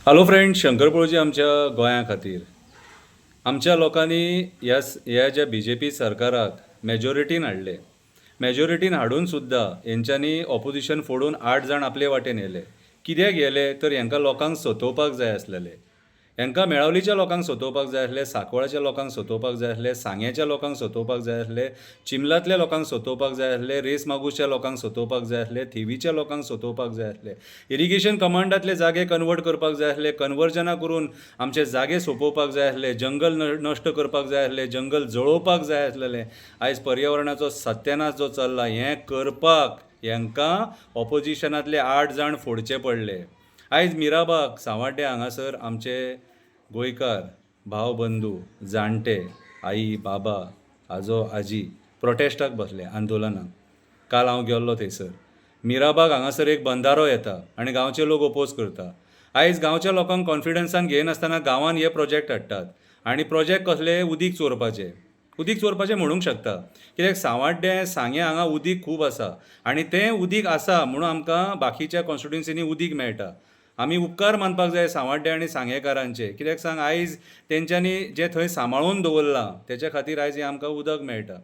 Hello friend, Shankar पळोवची आमच्या गोंया खातीर आमच्या लोकांनी ह्या ज्या BJP सरकाराक मेजॉरिटीन हाडले. मेजॉरिटीन हाडून सुद्दां हेंच्यांनी ऑपोजिशन फोडून 8 जाण आपले वाटेन येले. कित्याक येले तर हांकां लोकांक सतोवपाक जाय आसलेले. हांकां मेळावलीच्या लोकांक सतोवपाक जाय आसले, सांकवाळच्या लोकांक सतोवपाक जाय आसले, सांग्याच्या लोकांक सतोवपाक जाय आसले, चिंबलातल्या लोकांक सतोवपाक जाय आसले, रेस मागूसच्या लोकांक सतोवपाक जाय आसले, थिवीच्या लोकांक सतोवपाक जाय आसले, इरिगेशन कमांडांतले जागे कन्वर्ट करपाक जाय आसले, कन्वर्जनां करून आमचे जागे सोंपोवपाक जाय आसले, जंगल नश्ट करपाक जाय आसले, जंगल जळोवपाक जाय आसलेले. आयज पर्यावरणाचो सत्यानाश जो चल्ला हें करपाक हांकां ऑपोजिशनांतले 8 जाण फोडचे पडले. आयज मिराबाग सांवाड्डे हांगासर आमचे गोंयकार भाव बंधू जाणटे आई बाबा आजो आजी प्रोटेस्टाक बसले, आंदोलनाक. काल हांव गेल्लो थंयसर. मिराबाग हांगासर एक बंधारो येता आनी गांवचे लोक ओपोज करता. आयज गांवच्या लोकांक कॉन्फिडन्सान घेयनासतना गांवान हे प्रोजेक्ट हाडटात आनी प्रोजेक्ट कसले उदीक चोरपाचें म्हणूंक शकता. कित्याक सांवाड्डे सांग्या हांगा उदीक खूब आसा आनी तें उदीक आसा म्हणून आमकां बाकीच्या कॉन्स्टिट्युन्सीनी उदीक मेळटा. आमी उपकार मानपाक जाय सांवाड्डे आनी सांगेकारांचे. कित्याक सांग, आयज तेंच्यांनी जें थंय सांबाळून दवरलां तेच्या खातीर आयज हें आमकां उदक मेळटा.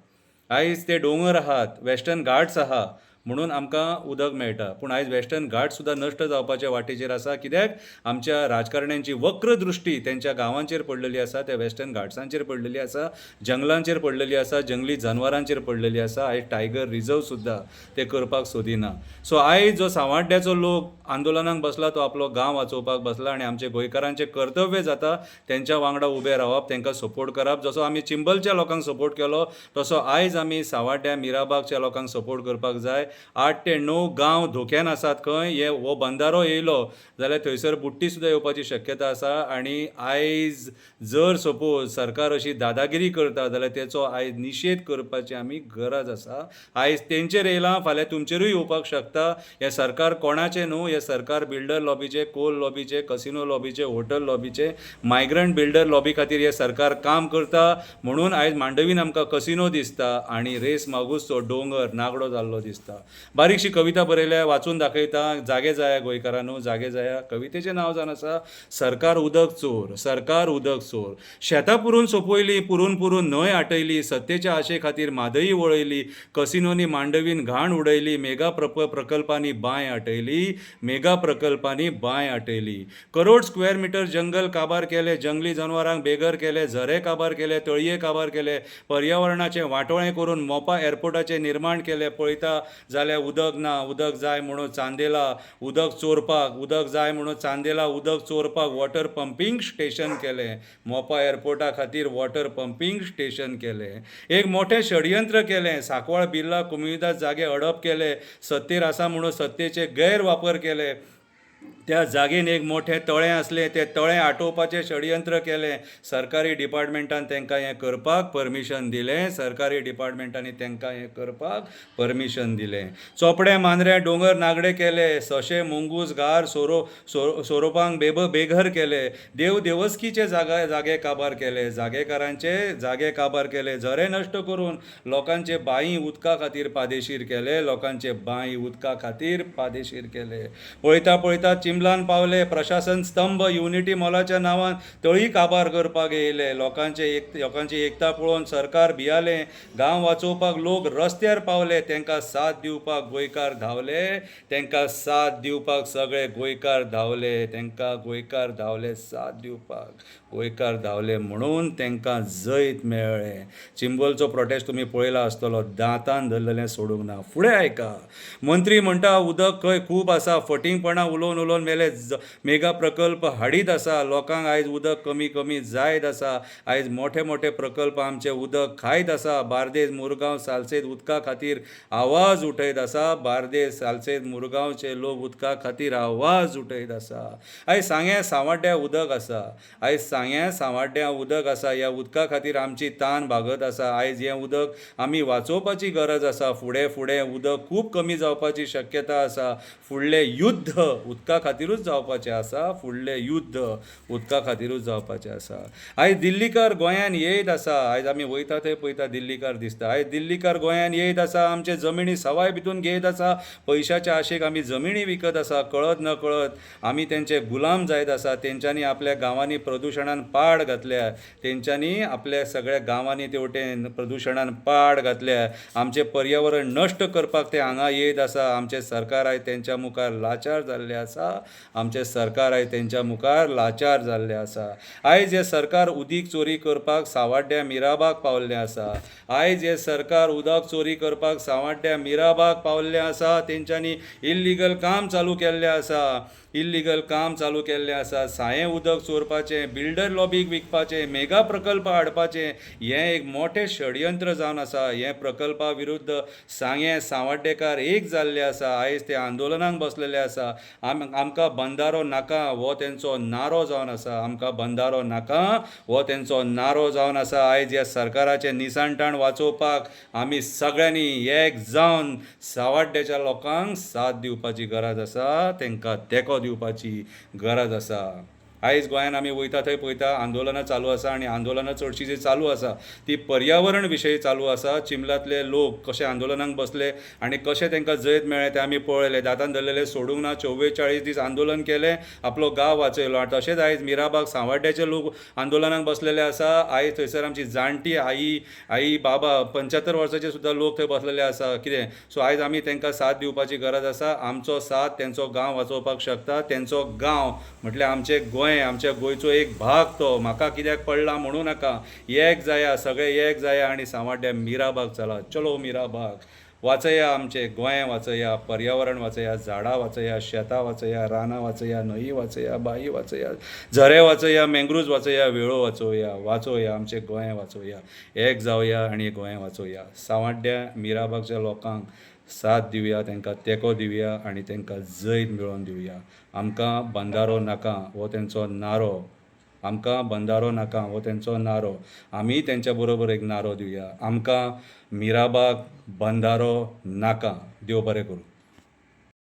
आयज ते दोंगर आहात, वेस्टर्न घाट्स आहा म्हणून आमकां उदक मेळटा. पूण आयज वेस्टर्न घाट सुद्दां नश्ट जावपाच्या वाटेचेर आसा. कित्याक आमच्या राजकारण्यांची वक्र दृश्टी तेंच्या गांवांचेर पडलेली आसा, त्या वेस्टर्न घाट्सांचेर पडलेली आसा, जंगलांचेर पडलेली आसा, जंगली जनावरांचेर पडलेली आसा. आयज टायगर रिजर्व सुद्दां ते करपाक सोदिना. सो आयज जो सांवाड्ड्याचो लोक आंदोलनाक बसला तो आपलो गांव वाचोवपाक बसला आनी आमचे गोंयकारांचें कर्तव्य जाता तेंच्या वांगडा उबें रावप, तेंकां सपोर्ट करप. जसो आमी चिंबलच्या लोकांक सपोर्ट केलो तसो आयज आमी सांवाड्ड्या मिराबागच्या लोकांक सपोर्ट करपाक जाय. 8 ते 9 गांव धोक्यान आसात. खंय हो बंधारो येयलो जाल्यार थंयसर बुट्टी सुद्दां येवपाची शक्यता आसा. आनी आयज जर सपोज सरकार अशी दादागिरी करता जाल्यार तेचो आयज निशेध करपाची आमी गरज आसा. आयज तेंचेर येयलां, फाल्यां तुमचेरूय येवपाक शकता. हें सरकार कोणाचें न्हू, हें सरकार बिल्डर लॉबीचे, कोल लॉबीचे, कसिनो लॉबीचे, हॉटेल लॉबीचे, मायग्रंट बिल्डर लॉबी खातीर हें सरकार काम करता. म्हणून आयज मांडवीन आमकां कसिनो दिसता आनी रेस मागूसचो दोंगर नागडो जाल्लो दिसता. बारीकशी कविता बरयल्या, वाचून दाखयता. जागे जाया गोंयकारांनो, जागे जाया. कवितेचें नांव जावन आसा सरकार उदक चोर, सरकार उदक चोर. शेतां पुरून सोंपयली, पुरून न्हंय आटयली, सत्तेच्या आशे खातीर म्हादई वळयली, कसिनोनी मांडवीन घाण उडयली, मेगा प्रकल्पांनी बांय आटयली, मेगा प्रकल्पांनी बांय आटयली. करोड स्क्वेअर मिटर जंगल काबार केले, जंगली जनावरांक बेघर केले, झरे काबार केले, तळये काबार केले, पर्यावरणाचें वाटोळें करून मोपा एअरपोर्टाचें निर्माण केलें. पळयता जाल्यार उदक ना, उदक जाय म्हणून चांदेला उदक चोरपाक, उदक जाय म्हणून चांदेला उदक चोरपाक वॉटर पंपींग स्टेशन केलें. मोपा एअरपोर्टा खातीर वॉटर पंपींग स्टेशन केलें. एक मोठें षडयंत्र केलें. सांकवाळ बिर्ला कुमुदाद जागे हडप केले, सत्तेर आसा म्हणून सत्तेचे गैरवापर केले. त्या जागेन एक मोठें तळें आसलें, तें तळें आटोवपाचें षडयंत्र केलें. सरकारी डिपार्टमेंटान तांकां हें करपाक परमिशन दिलें. सरकारी डिपार्टमेंटांनी तांकां हें करपाक परमिशन दिलें. चोपडे मांद्रे दोंगर नागडे केले, सशे मुंगूस घार सोरोपांक बेघर केले. देवस्कीचे जागे काबार केले, जागेकारांचे जागे काबार केले. झरे नश्ट करून लोकांचे बांय उदका खातीर पादेशीर केले, लोकांचे बांय उदका खातीर पादेशीर केले. पळयता चिंबलान पावले. प्रशासन स्तंभ युनिटी मॉलाच्या नांवान तळी काबार करपाक येयले. लोकांची एकता पळोवन सरकार भियालें. गांव वाचोवपाक लोक रस्त्यार पावले. तांकां साथ दिवपाक गोंयकार धांवले, तांकां साथ दिवपाक सगळे गोंयकार धांवले, तांकां गोंयकार धांवले साथ दिवपाक. गोंयकार धांवले म्हणून तांकां जैत मेळ्ळें. चिंबलचो प्रोटेस्ट तुमी पळयला आसतलो. दांतान धरलेलें सोडूंक ना. फुडें आयका. मंत्री म्हणटा उदक खंय खूब आसा, फटिंगपणां उलोवन मेले मेगा प्रकल्प हाडीत आसा. लोकांक आयज उदक कमी जायत आसा. आयज मोठे प्रकल्प आमचे उदक खायत आसा. बार्देस मुरगांव सालसेत उदका खातीर आवाज उठयत आसा. बार्देस सालसेत मुरगांवचे लोक उदका खातीर आवाज उठयत आसा. आयज सांवाड्ड्या उदक आसा. आयज सांवाड्ड्या उदक आसा. ह्या उदका खातीर आमची तान भागत आसा. आयज हें उदक आमी वाचोवपाची गरज आसा. फुडें उदक खूब कमी जावपाची शक्यता आसा. फुडलें युद्ध उदका खातीरूच जावपाचें आसा, फुडलें युद्ध उदका खातीरूच जावपाचें आसा. आयज दिल्लीकार गोंयान येयत आसा, आयज आमी वयता थंय पळयता दिल्लीकार दिसता. आयज दिल्लीकार गोंयान येयत आसा, आमचे जमिनी सवाय भितून घेयत आसा, पयशाच्या आशेक आमी जमिनी विकत आसा, कळत नकळत आमी तेंचे गुलाम जायत आसा. तेंच्यांनी आपल्या गांवांनी प्रदुशणान पाड घातल्या, तेंच्यांनी आपल्या सगळ्या गांवांनी तेवटेन प्रदुशणान पाड घातल्या. आमचें पर्यावरण नश्ट करपाक ते हांगा येयत आसा. आमचें सरकार आयज तेंच्या मुखार लाचार जाल्लें आसा. आमचें सरकार आयज तेंच्या मुखार लाचार जाल्लें आसा. आयज हें सरकार उदीक चोरी करपाक सावड्ड्या मिराबाग पावल्लें आसा. आयज हें सरकार उदक चोरी करपाक सावड्ड्या मिराबाग पावल्लें आसा. तेंच्यांनी इल्लिगल काम चालू केल्लें आसा. इल्लिगल काम चालू केल्लें आसा. सायें उदक चोरपाचें, बिल्डर लॉबीक विकपाचें, मेगा प्रकल्प हाडपाचें, हें एक मोठें षडयंत्र जावन आसा. हें प्रकल्पा विरुद्ध सावड्डेकार एक जाल्ले आसा. आयज ते आंदोलनाक बसलेले आसा. आमकां बंधारो नाका हो तेंचो नारो जावन आसा. आमकां बंधारो नाका हो तेंचो नारो जावन आसा. आयज ह्या सरकाराचें निसाणटाण वाचोवपाक आमी सगळ्यांनी एक जावन सावड्डेच्या लोकांक साथ दिवपाची गरज आसा, तेंकां तेंको दिवपाची गरज आसा. आयज गोंयान आमी वयता थंय पळयता आंदोलनां चालू आसा, आनी आंदोलनां चडशीं जी चालू आसा ती पर्यावरण विशयी चालू आसा. चिंबलातले लोक कशे आंदोलनाक बसले आनी कशें तेंकां जैत मेळ्ळें तें आमी पळयलें. दातान धरलेले सोडूंक ना, 44 दीस आंदोलन केलें, आपलो गांव वाचयलो. आनी तशेंच आयज मिराबाग सावड्ड्याचे लोक आंदोलनाक बसलेले आसा. आयज थंयसर आमची जाणटी आई बाबा 75 वर्साचे सुद्दां लोक थंय बसलेले आसा. कितें सो आयज आमी तेंकां साथ दिवपाची गरज आसा. आमचो साथ तेंचो गांव वाचोवपाक शकता. तेंचो गांव म्हटल्यार आमचें गोंय, आमच्या गोंयचो एक भाग तो. म्हाका कित्याक पडला म्हणूं नाका. एक जाया, सगळे एक जाया आनी सावड्ड्या मिराबाग चला. चलो मिराबाग. वाचया आमचें गोंय, वाचया पर्यावरण, वाचया झाडां, वाचया शेतां, वाचया रानां, वाचया न्हंयी, वाचया बांयी, वाचया झरे, वाचया मँग्रुव्ज, वाचया वेळो, वाचोया आमचें गोंय वाचोया. एक जावया आनी गोंय वाचोया. सावड्ड्या मिराबागच्या लोकांक साथ दिवया, तेंकां तेंको दिवया आनी तेंकां जैत मेळोवन दिवया. आमकां बंधारो नाका हो तेंचो नारो. आमकां बंधारो नाका हो तेंचो नारो. आमी तेंच्या बरोबर एक नारो दिवया. आमकां मिराबाग बंधारो नाका. देव बरें करूं.